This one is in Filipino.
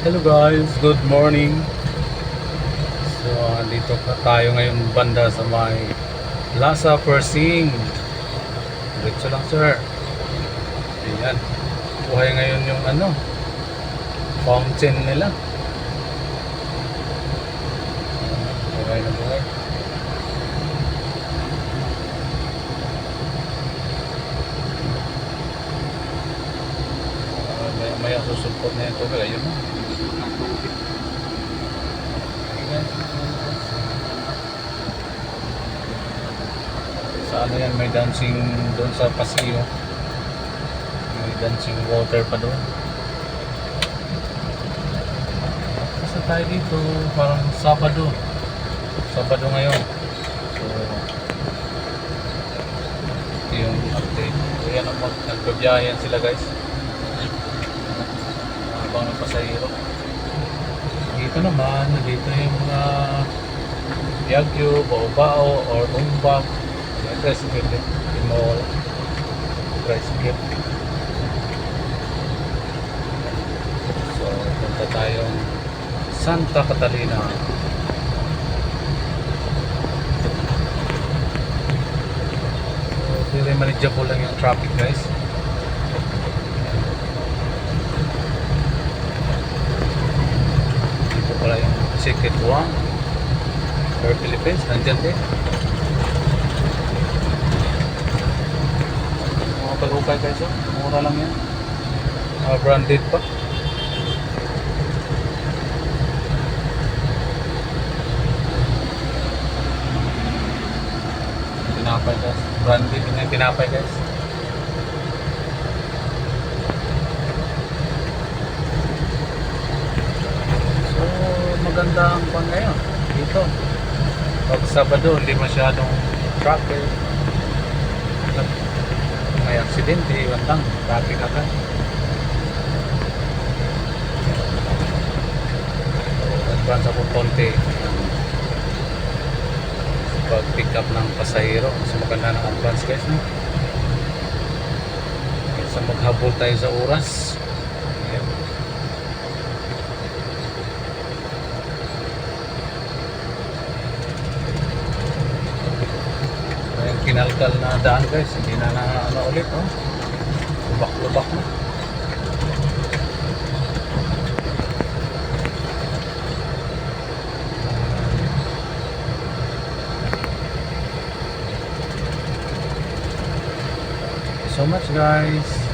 Hello guys, good morning. So, andito pa tayo ngayon banda sa may Plaza Persing. Diretso lang sir. Ayan. Buhay ngayon yung fountain nila. Buhay na buhay. Maya susumpot na ito. Ayun na. Sa ano yan, may dancing doon sa pasilyo. May dancing water pa doon. Kasi tayo dito, parang Sabado. Sabado ngayon. So, ito yung update. So, yan ang nagbabiyayan sila guys. Habang ng pasahero. Dito naman, dito yung mga Yagyo, Baobao, or Umbak. Yung tricycle, Timol, tricycle. So, punta tayong Santa Catalina. So, very manageable lang yung traffic guys. Dito pala yung Secret One or Philippines, nandyan din. Mga palukay guys, mura lang yan. Branded pa. Tinapay guys, branded yung tinapay guys. So maganda ang pang ngayon dito. Pag Sabado hindi masyadong traffic. May aksidente, iwan lang, traffic agad. Advance ako konti pag pick up ng pasahero. So maganda ng advance guys, no? So maghabol tayo sa oras. Ayan. Ayan, kinalkal na daan guys, hindi na ulit, oh. Lubak-lubak na. So much guys.